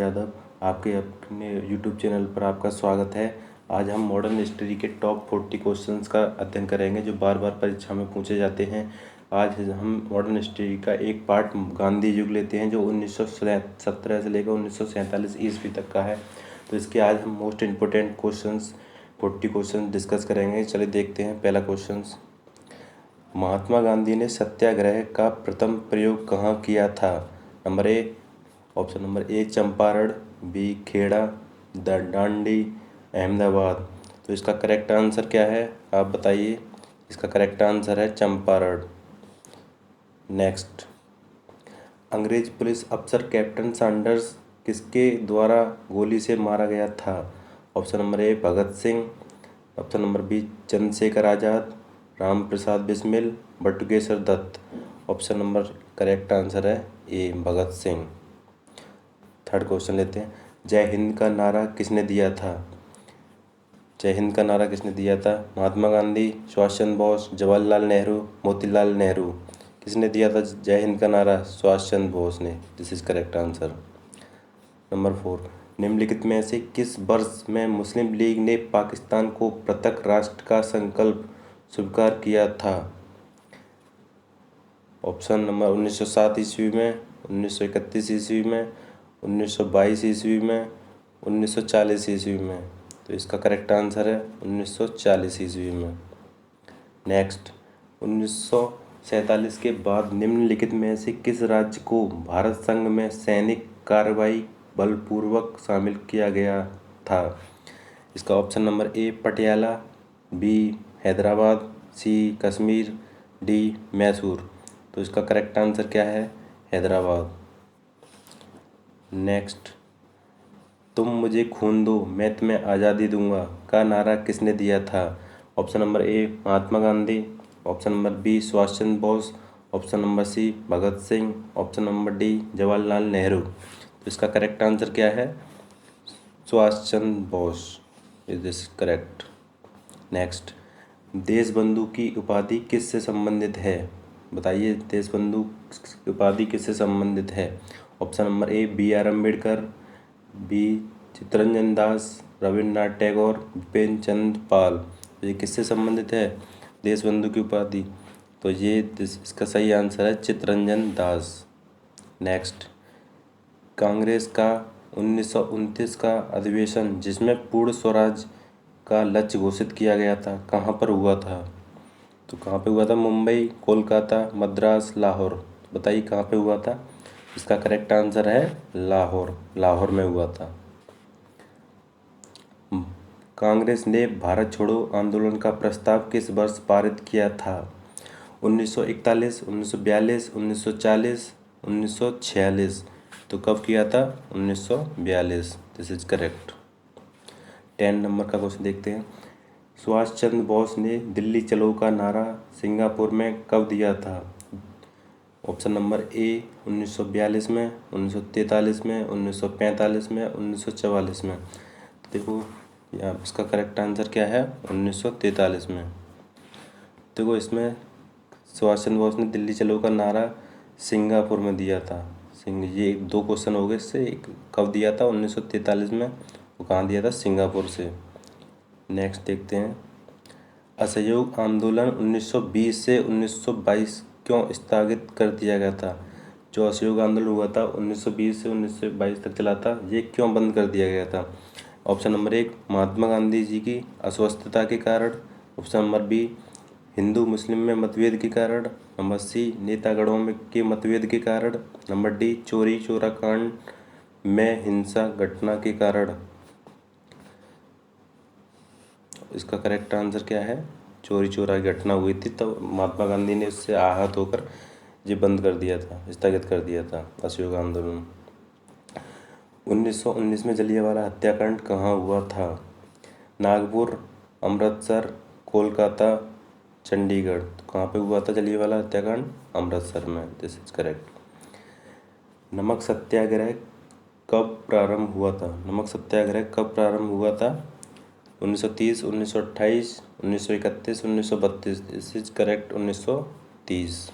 यादव। आपके अपने YouTube channel पर आपका स्वागत है। आज हम मॉडर्न हिस्ट्री के टॉप 40 क्वेश्चंस का अध्ययन करेंगे जो बार बार परीक्षा में पूछे जाते हैं। आज हम मॉडर्न हिस्ट्री का एक पार्ट गांधी युग लेते हैं जो 1917 से लेकर 1947 ईस्वी तक का है। तो इसके आज हम most important questions 40 question discuss करेंगे। चलिए देखते हैं। पहला क्वेश्चन, महात्मा गांधी ने सत्याग्रह का प्रथम प्रयोग कहाँ किया था? Option number A Champaran, B Kheda, Dandi, Ahmedabad. तो इसका करेक्ट आंसर क्या है आप बताइए। इसका करेक्ट आंसर है चंपारण। नेक्स्ट, अंग्रेज पुलिस अफसर कैप्टन सैंडर्स किसके द्वारा गोली से मारा गया था? Option number A Bhagat Singh, option number B Chandrashekhar Azad, Ram Prasad Bismil, Batukeshwar Dutt. Option number correct answer है A Bhagat Singh. Third question लेते हैं, जय हिंद का नारा किसने दिया था? जय हिंद का नारा किसने दिया था? महात्मा गांधी, सुभाष चंद्र बोस, जवाहरलाल नेहरू, मोतीलाल नेहरू। किसने दिया था जय हिंद का नारा? सुभाष चंद्र बोस ने। This is correct answer. Number 4, निम्नलिखित में से किस वर्ष में मुस्लिम लीग ने पाकिस्तान को पृथक राष्ट्र का संकल्प स्वीकार किया था? ऑप्शन नंबर 1907 ईस्वी में, 1931 ईस्वी में, 1922 ईस्वी में, 1940 ईस्वी में। तो इसका करेक्ट आंसर है 1940 ईस्वी में। नेक्स्ट, 1947 के बाद निम्नलिखित में से किस राज्य को भारत संघ में सैनिक कार्रवाई बलपूर्वक शामिल किया गया था? इसका option number A Patiala, B Hyderabad, C Kashmir, D Mysore. तो इसका करेक्ट आंसर क्या है? हैदराबाद। नेक्स्ट, तुम मुझे खून दो मैं तुम्हें आज़ादी दूंगा का नारा किसने दिया था? Option number A Mahatma Gandhi, option number B Subhash Chandra Bose, option number C Bhagat Singh, option number D Jawaharlal Nehru. तो इसका करेक्ट आंसर क्या है? Subhash Chandra Bose is this correct. Next, Deshbandhu की उपाधि किससे संबंधित है? बताइए, देशबंधु की उपाधि किससे संबंधित है? Option number A B R Ambedkar, B Chittaranjan Das, Rabindranath Tagore, Bipin Chandra Pal. तो ये किससे संबंधित है देशबंधु की उपाधि? तो ये इसका सही आंसर है चित्तरंजन दास। नेक्स्ट, कांग्रेस का 1929 का अधिवेशन जिसमें पूर्ण स्वराज का लक्ष्य घोषित किया गया था कहाँ पर हुआ था? तो कहाँ पे हुआ था? मुंबई, कोलकाता, मद्रास, लाहौर। बताइए कहाँ पे हुआ था? इसका करेक्ट आंसर है लाहौर। लाहौर में हुआ था। कांग्रेस ने भारत छोड़ो आंदोलन का प्रस्ताव किस वर्ष पारित किया था? 1941, 1942, 1940, 1946। तो कब किया था? 1942। This is correct. 10 नंबर का क्वेश्चन देखते हैं, सुभाष चंद्र बोस ने दिल्ली चलो का नारा सिंगापुर में कब दिया था? ऑप्शन नंबर ए 1942 में, 1943 में, 1945 में, 1944 में। तो देखो यहाँ इसका करेक्ट आंसर क्या है? 1943 में। देखो इसमें सुभाष चंद्र बोस ने दिल्ली चलो का नारा सिंगापुर में दिया था। ये 2 क्वेश्चन हो गए इससे। एक कब दिया था? 1943 में। वो कहाँ दिया था? सिंगापुर से। नेक्स्ट देखते हैं, असहयोग आंदोलन 1920 से 1922 क्यों स्थगित कर दिया गया था? जो असहयोग आंदोलन हुआ था 1920 से 1922 तक चला था, ये क्यों बंद कर दिया गया था? ऑप्शन नंबर 1 महात्मा गांधी जी की अस्वस्थता के कारण, ऑप्शन नंबर बी हिंदू मुस्लिम में मतभेद के कारण, नंबर सी नेतागणों में के मतभेद के कारण, नंबर डी चोरी चोरा कांड में हिंसा घटना के कारण। इसका करेक्ट आंसर क्या है? चोरी चोरा की घटना हुई थी तब महात्मा गांधी ने उससे आहत होकर ये बंद कर दिया था, स्थगित कर दिया था असहयोग आंदोलन। 1919 में जलियांवाला हत्याकांड कहाँ हुआ था? नागपुर, अमृतसर, कोलकाता, चंडीगढ़। तो कहाँ पे हुआ था जलियांवाला हत्याकांड? अमृतसर में। This is correct. नमक सत्याग्रह कब प्रारंभ हुआ था? नमक सत्याग्रह कब प्रारंभ हुआ था? 1930, 1928, 1931, 1932। This is correct 1930।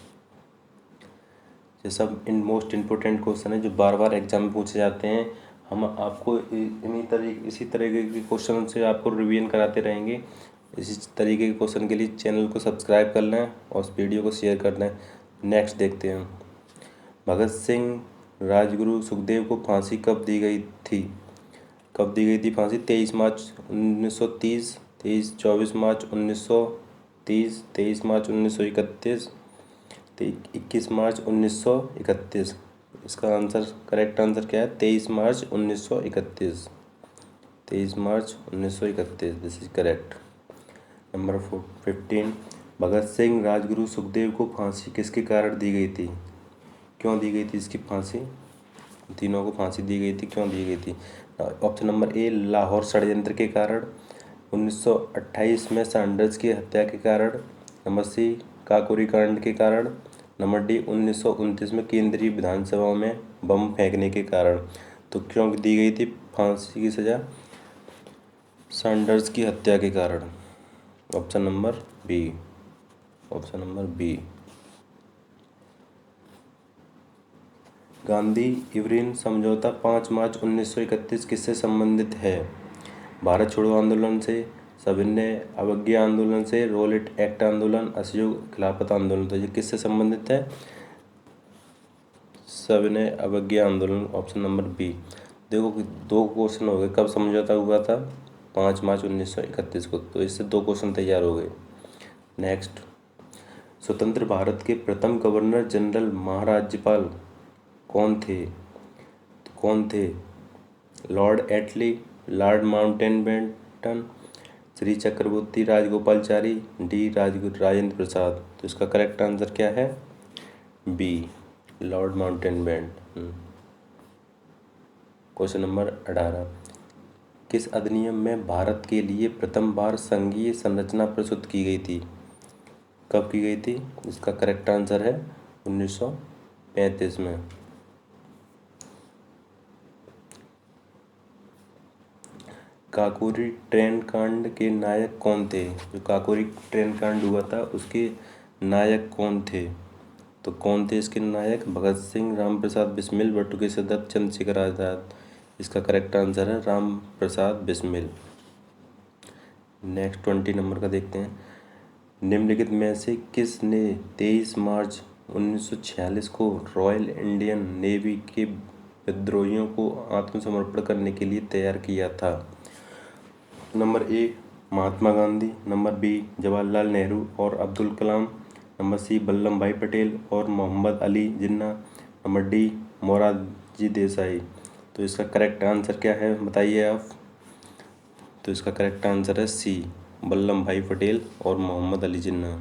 ये सब मोस्ट इम्पोर्टेंट क्वेश्चन है जो बार बार एग्जाम में पूछे जाते हैं। हम आपको इसी तरीके के क्वेश्चन से आपको रिवीजन कराते रहेंगे। इसी तरीके के क्वेश्चन के लिए चैनल को सब्सक्राइब कर लें और इस वीडियो को शेयर कर दें। नेक्स्ट देखते हैं। भगत सिंह, राजगुरु, सुखदेव को फांसी कब दी गई थी? कब दी गई थी फांसी? 23 मार्च 1930, 24 मार्च 1930, 23 मार्च 1931, 21 मार्च 1931। इसका आंसर, करेक्ट आंसर क्या है? 23 मार्च 1931। 23 मार्च 1931, this is correct. Number 15। Bhagat Singh, Rajguru, Sukhdev को फांसी किसके कारण दी गई थी? क्यों दी गई थी इसकी फांसी? तीनों को फांसी दी गई थी, क्यों दी गई थी? ऑप्शन नंबर ए, लाहौर षड्यंत्र के कारण। 1928 में सैंडर्स की हत्या के कारण। नंबर सी, काकोरी कांड के कारण। नंबर डी, 1929 में केंद्रीय विधानसभा में बम फेंकने के कारण। तो क्यों दी गई थी फांसी की सजा? सैंडर्स की हत्या के कारण। Option number B. Option number B. Gandhi Irwin समझौता 5 मार्च 1931 किससे संबंधित है? भारत छोड़ो आंदोलन से, सविनय अवज्ञा आंदोलन से, रोलेट एक्ट आंदोलन, असहयोग खिलाफत आंदोलन। तो ये किससे संबंधित है? सविनय अवज्ञा आंदोलन। Option number B. देखो, दो क्वेश्चन हो गए। कब समझौता हुआ था? 5 मार्च 1931 को। तो इससे दो क्वेश्चन तैयार हो गए। नेक्स्ट, स्वतंत्र भारत के प्रथम गवर्नर जनरल महाराज्यपाल कौन थे? कौन थे? Lord Attlee, Lord Mountbatten, Shri Chakravarti Rajagopalachari, D Rajendra Prasad. तो इसका करेक्ट आंसर क्या है? B, Lord Mountbatten. Question number 18। किस अधिनियम में भारत के लिए प्रथम बार संघीय संरचना प्रस्तुत की गई थी? कब की गई थी? इसका करेक्ट आंसर है 1935 में। काकोरी ट्रेन कांड के नायक कौन थे? जो काकोरी ट्रेन कांड हुआ था उसके नायक कौन थे? तो कौन थे इसके नायक? भगत सिंह, राम प्रसाद बिस्मिल, बटुकेश्वर दत्त, चंद्रशेखर आजाद। इसका करेक्ट आंसर है राम प्रसाद बिस्मिल। नेक्स्ट 20 नंबर का देखते हैं। निम्नलिखित में से किसने 23 मार्च 1946 को रॉयल इंडियन नेवी के विद्रोहियों को आत्मसमर्पण करने के लिए तैयार किया था? Number A, Mahatma Gandhi. Number B, Jawaharlal Nehru और अब्दुल कलाम। नंबर सी, वल्लभ भाई पटेल और मोहम्मद अली जिन्ना। Number D, Morarji Desai. तो इसका करेक्ट आंसर क्या है, बताइए आप। तो इसका करेक्ट आंसर है सी, वल्लभ भाई पटेल और मोहम्मद अली जिन्ना।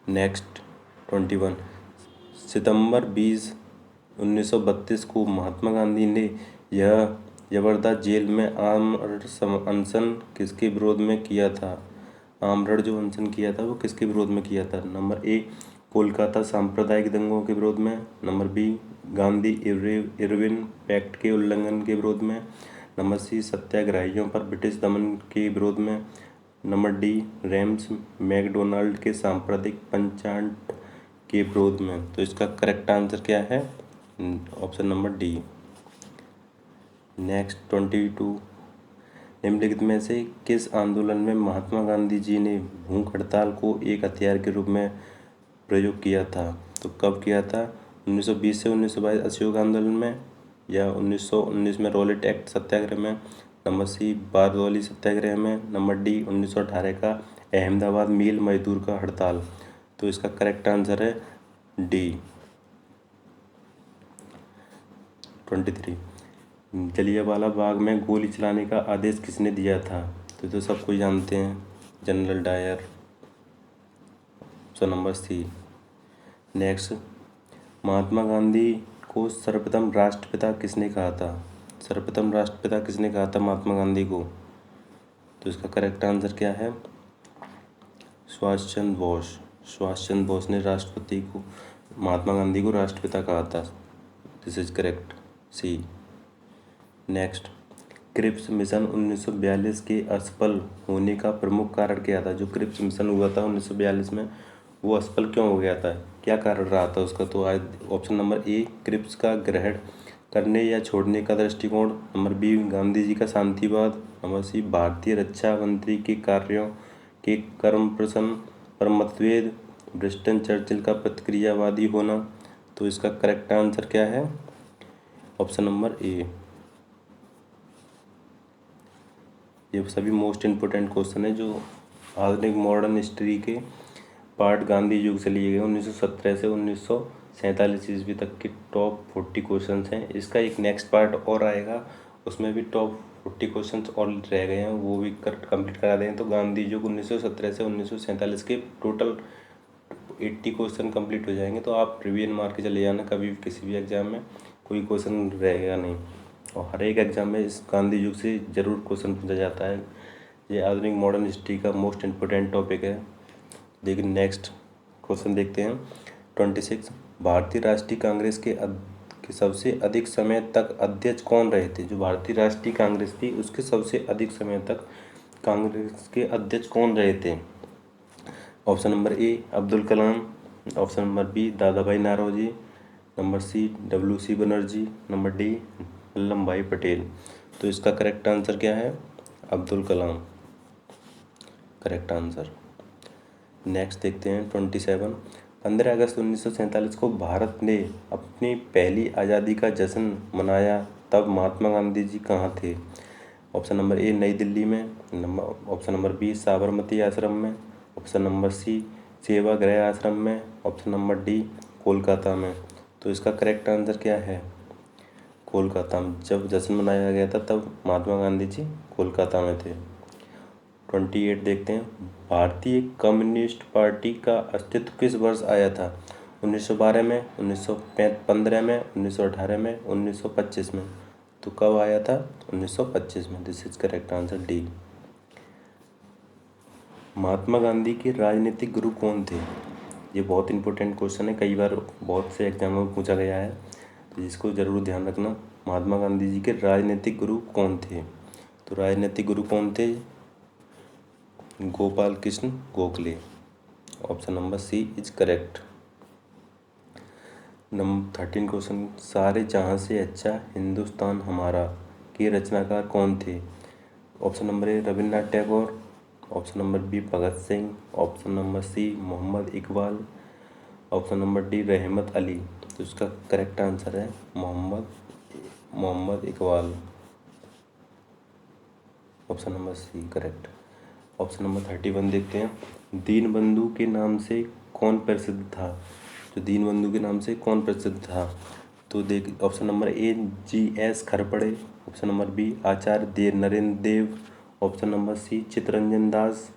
नेक्स्ट 21। सितंबर 20, 1932 को महात्मा गांधी ने यह जबरदस्त जेल में आमरण अनशन किसके विरोध में किया था? आमरण जो अनशन किया था वो किसके विरोध में किया था? नंबर ए, कोलकाता सांप्रदायिक दंगों के विरोध में। Number B, Gandhi Irwin pact के उल्लंघन के विरोध में। नंबर सी, सत्याग्रहियों पर ब्रिटिश दमन के विरोध में। नंबर डी, रेम्स मैकडोनाल्ड के सांप्रदायिक पंचायत के विरोध में। तो इसका करेक्ट आंसर क्या है? Option number D. नेक्स्ट 22। निम्नलिखित में से किस आंदोलन में महात्मा गांधी जी ने भूख हड़ताल को एक हथियार के रूप में प्रयोग किया था? तो कब किया था? 1920 से 1922 असहयोग आंदोलन में, या 1919 में रोलेट एक्ट सत्याग्रह में। नंबर सी, बारदौली सत्याग्रह में। नंबर डी, 1918 का अहमदाबाद मिल मजदूर का हड़ताल। तो इसका करेक्ट आंसर है डी, 23। जलियांवाला बाग में गोली चलाने का आदेश किसने दिया था? तो सब कोई जानते हैं, General Dyer. Option number C. Next, Mahatma Gandhi को सर्वप्रथम राष्ट्रपिता किसने कहा था? सर्वप्रथम राष्ट्रपिता किसने कहा था महात्मा गांधी को? तो इसका करेक्ट आंसर क्या है? सुभाष चंद्र बोस। सुभाष चंद्र बोस ने राष्ट्रपति को, महात्मा गांधी को राष्ट्रपिता कहा था। This is correct, C. Next, Cripps mission 1942 के असफल होने का प्रमुख कारण क्या था? जो क्रिप्स मिशन हुआ था 1942 में, वो असफल क्यों हो गया था? क्या कारण रहा था उसका? तो आज ऑप्शन नंबर ए, क्रिप्स का ग्रहण करने या छोड़ने का दृष्टिकोण। नंबर बी, गांधी जी का शांतिवाद। नंबर सी, भारतीय रक्षा मंत्री के कार्यों के कर्म प्रश्न पर मतभेद। ब्रिस्टन चर्चिल का प्रतिक्रियावादी होना। तो इसका करेक्ट आंसर क्या है? ऑप्शन नंबर ए। ये सभी मोस्ट इम्पोर्टेंट क्वेश्चन है जो आधुनिक मॉडर्न हिस्ट्री के पार्ट गांधी युग से लिए गए 1917 से 1947 ईस्वी तक के टॉप 40 क्वेश्चंस हैं। इसका एक नेक्स्ट पार्ट और आएगा, उसमें भी टॉप 40 क्वेश्चंस और रह गए हैं, वो भी कंप्लीट करा दें। तो गांधी युग 1917 से 1947 के टोटल 80 क्वेश्चन कंप्लीट हो जाएंगे। तो आप रिवीजन मार के चले जाना, कभी किसी भी एग्जाम में कोई क्वेश्चन रहेगा नहीं। और हर एक एग्जाम में इस गांधी युग से ज़रूर क्वेश्चन पूछा जाता है। ये आधुनिक मॉडर्न हिस्ट्री का मोस्ट इम्पोर्टेंट टॉपिक है। लेकिन नेक्स्ट क्वेश्चन देखते हैं 26। भारतीय राष्ट्रीय कांग्रेस के सबसे अधिक समय तक अध्यक्ष कौन रहे थे? जो भारतीय राष्ट्रीय कांग्रेस थी उसके सबसे अधिक समय तक कांग्रेस के अध्यक्ष कौन रहे थे? Option number A, Abdul Kalam. Option number B, Dadabhai Naoroji. Number C, WC Banerjee. Number D, Vallabh भाई पटेल। तो इसका करेक्ट आंसर क्या है? Abdul Kalam, correct answer. Next देखते हैं 27। 15 अगस्त 1947 को भारत ने अपनी पहली आज़ादी का जश्न मनाया, तब महात्मा गांधी जी कहाँ थे? ऑप्शन नंबर ए, नई दिल्ली में। ऑप्शन नंबर बी, साबरमती आश्रम में। ऑप्शन नंबर सी, सेवाग्राम आश्रम में। ऑप्शन नंबर डी, कोलकाता में। तो इसका करेक्ट आंसर क्या है? कोलकाता में। जब जश्न मनाया गया था तब महात्मा गांधी जी कोलकाता में थे। 28 देखते हैं। भारतीय कम्युनिस्ट पार्टी का अस्तित्व किस वर्ष आया था? 1912 में, 1915 में, 1918 में, 1925 में। तो कब आया था? 1925 में। This is correct answer D. Mahatma Gandhi के राजनीतिक गुरु कौन थे? ये बहुत इंपॉर्टेंट क्वेश्चन है, कई बार बहुत से एग्जामों में पूछा गया है, तो इसको ज़रूर ध्यान रखना। महात्मा गांधी जी के राजनीतिक गुरु कौन थे? तो राजनीतिक गुरु कौन थे? Gopal Krishna Gokhale. Option number C is correct. Number 13 question. सारे जहाँ से अच्छा हिंदुस्तान हमारा के रचनाकार कौन थे? Option number A, Rabindranath Tagore. Option number B, Bhagat Singh. Option number C, Mohammad Iqbal. Option number D, Rahmat Ali. तो इसका करेक्ट आंसर है Mohammad Iqbal. Option number C correct. Option number 31 देखते हैं। दीनबंधु के नाम से कौन प्रसिद्ध था? जो दीनबंधु के नाम से कौन प्रसिद्ध था? तो देख, option number A, GS Kharparde. Option number B, Acharya Narendra Dev. Option number C, Chittaranjan Das.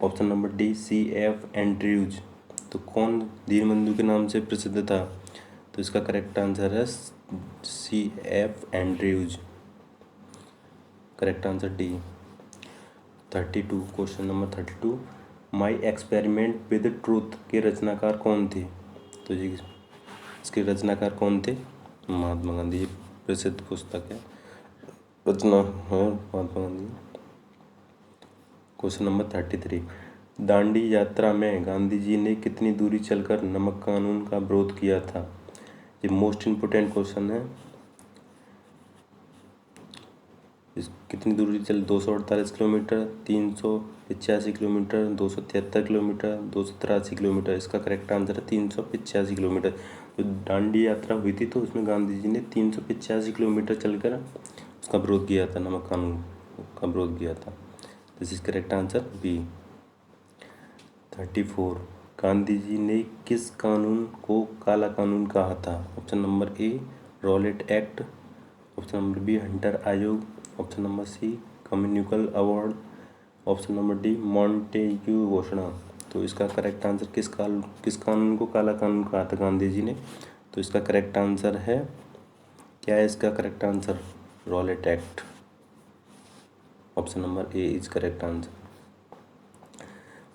Option number D, CF Andrews. तो कौन दीनबंधु के नाम से प्रसिद्ध था? तो इसका करेक्ट आंसर है CF Andrews, correct answer D. 32 question number 32। My experiment with truth के रचनाकार कौन थे? तो जी इसके रचनाकार कौन थे? महात्मा गांधी। ये प्रसिद्ध पुस्तक है, रचना है महात्मा गांधी। Question number 33। दांडी यात्रा में गांधी जी ने कितनी दूरी चलकर नमक कानून का विरोध किया था? ये मोस्ट इम्पोर्टेंट क्वेश्चन है। कितनी दूरी चल 248 किलोमीटर, 385 किलोमीटर, 273 किलोमीटर, 283 किलोमीटर। इसका करेक्ट आंसर है 385 किलोमीटर। जो दांडी यात्रा हुई थी तो उसमें गांधी जी ने 385 किलोमीटर चलकर उसका विरोध किया था, नमक कानून का विरोध किया था। This is correct answer B. 34। Gandhi ji ने किस कानून को काला कानून कहा था? Option number A, Rowlatt act. Option number B, Hunter आयोग। Option number C, communal award. Option number D, Montagu घोषणा। तो इसका करेक्ट आंसर किस कानून को काला कानून कहा था गांधी जी ने? तो इसका करेक्ट आंसर है, क्या है इसका correct answer? Rowlatt act. Option number A is correct answer.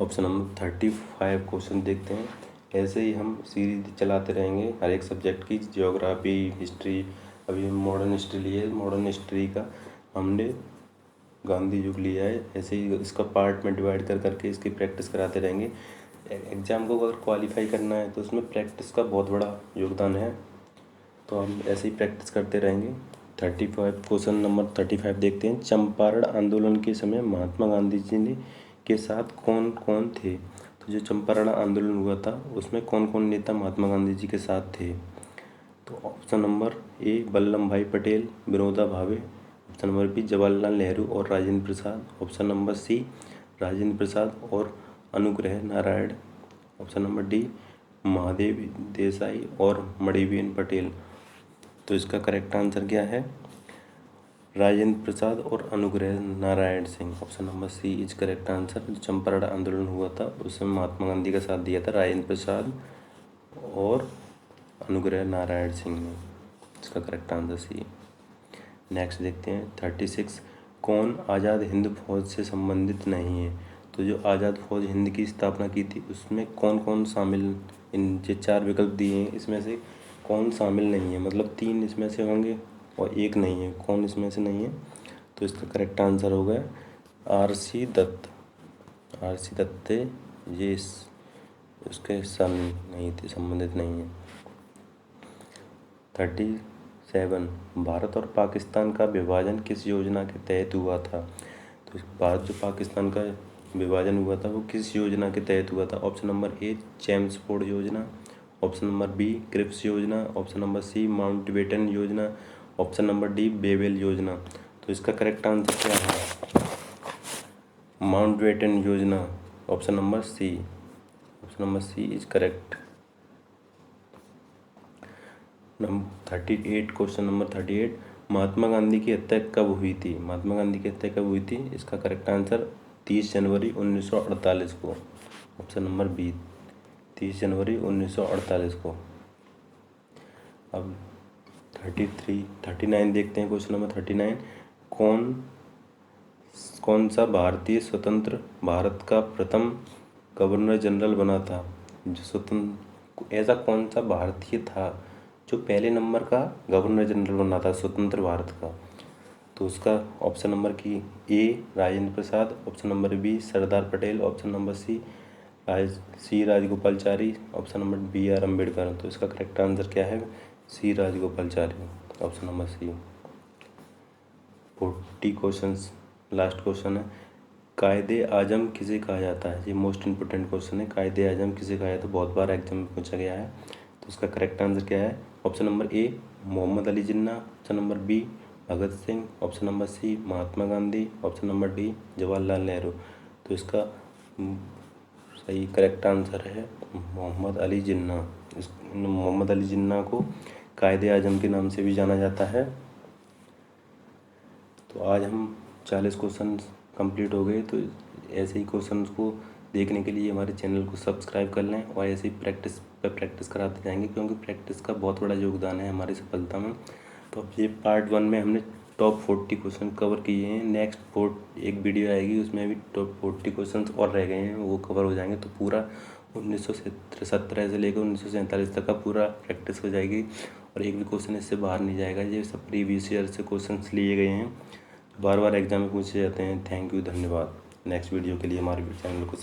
Option number 35 question देखते हैं। ऐसे ही हम सीरीज चलाते रहेंगे हर एक सब्जेक्ट की, ज्योग्राफी, हिस्ट्री। अभी मॉडर्न हिस्ट्री लिए, मॉडर्न हिस्ट्री का हमने गांधी युग लिया है। ऐसे ही इसका पार्ट में डिवाइड कर करके इसकी प्रैक्टिस कराते रहेंगे। एग्ज़ाम को अगर क्वालिफाई करना है तो उसमें प्रैक्टिस का बहुत बड़ा योगदान है। तो हम ऐसे ही प्रैक्टिस करते रहेंगे। 35 क्वेश्चन नंबर 35 देखते हैं। चंपारण आंदोलन के समय महात्मा गांधी जी ने के साथ कौन कौन थे? तो जो चंपारण आंदोलन हुआ था उसमें कौन कौन नेता महात्मा गांधी जी के साथ थे? तो ऑप्शन नंबर ए वल्लभ भाई Patel, Vinoba Bhave. Option number B Jawaharlal Nehru और Rajendra Prasad. Option number C Rajendra Prasad और Anugrah Narayan. Option number D Mahadev Desai और मणिबेन पटेल। तो इसका करेक्ट आंसर क्या है? राजेंद्र प्रसाद और Anugrah Narayan Singh. Option number C is correct answer. जो चंपारण आंदोलन हुआ था उसमें महात्मा गांधी का साथ दिया था राजेंद्र प्रसाद और अनुग्रह नारायण सिंह ने। इसका करेक्ट आंसर सी। नेक्स्ट देखते हैं 36। कौन आज़ाद हिंद फौज से संबंधित नहीं है? तो जो आज़ाद फौज हिंद की स्थापना की थी उसमें कौन कौन शामिल, इन जो 4 विकल्प दिए हैं इसमें से कौन शामिल नहीं है? मतलब 3 इसमें से होंगे और 1 नहीं है। कौन इसमें से नहीं है? तो इसका करेक्ट आंसर होगा RC दत्त। RC दत्त थे, ये उसके नहीं थे, संबंधित नहीं है। 37। भारत और पाकिस्तान का विभाजन किस योजना के तहत हुआ था? तो भारत जो पाकिस्तान का विभाजन हुआ था वो किस योजना के तहत हुआ था? ऑप्शन नंबर ए चेम्सफोर्ड योजना। ऑप्शन नंबर बी क्रिप्स योजना। ऑप्शन नंबर सी माउंटबेटन योजना। ऑप्शन नंबर डी बेबल योजना। तो इसका करेक्ट आंसर क्या है? माउंटबेटन योजना। Option number C. Option number C is correct. 38 question number 38। Mahatma Gandhi की हत्या कब हुई थी? महात्मा गांधी की हत्या कब हुई थी? इसका करेक्ट आंसर 30 जनवरी 1948 को। ऑप्शन नंबर बी 30 जनवरी 1948 को। अब 39 देखते हैं। Question number 39। कौन सा भारतीय स्वतंत्र भारत का प्रथम गवर्नर जनरल बना था? जो स्वतंत्र, ऐसा कौन सा भारतीय था जो पहले नंबर का गवर्नर जनरल बना था स्वतंत्र भारत का? तो उसका ऑप्शन नंबर की A Rajendra Prasad. Option number B Sardar Patel. Option number C Rajagopalachari. Option number B R Ambedkar. तो इसका करेक्ट आंसर क्या है? C Rajagopalachari. Option number C. 40 question last question है। कायदे आजम किसे कहा जाता है? ये मोस्ट इंपोर्टेंट क्वेश्चन है। कायदे आजम किसे कहा जाता है? बहुत बार एग्जाम में पूछा गया है। तो इसका करेक्ट आंसर क्या है? Option number A Mohammad Ali Jinnah. Option number B Bhagat Singh. Option number C Mahatma Gandhi. Option number D Jawaharlal Nehru. तो इसका सही करेक्ट आंसर है मोहम्मद अली जिन्ना। मोहम्मद अली जिन्ना को कायदे आजम के नाम से भी जाना जाता है। तो आज हम 40 क्वेश्चन कंप्लीट हो गए। तो ऐसे ही क्वेश्चंस को देखने के लिए हमारे चैनल को सब्सक्राइब कर लें और ऐसे ही प्रैक्टिस कराते जाएंगे, क्योंकि प्रैक्टिस का बहुत बड़ा योगदान है हमारी सफलता में। तो अब ये पार्ट 1 में हमने टॉप 40 क्वेश्चन कवर किए हैं। नेक्स्ट एक वीडियो आएगी उसमें भी टॉप 40 क्वेश्चन और रह गए हैं, वो कवर हो जाएंगे। तो पूरा 1917 से लेकर 1947 तक का पूरा प्रैक्टिस हो जाएगी और एक भी क्वेश्चन इससे बाहर नहीं जाएगा। ये सब प्रीवियस ईयर से क्वेश्चन लिए गए हैं, बार बार एग्जाम में पूछे जाते हैं। थैंक यू, धन्यवाद। नेक्स्ट वीडियो के लिए हमारे चैनल को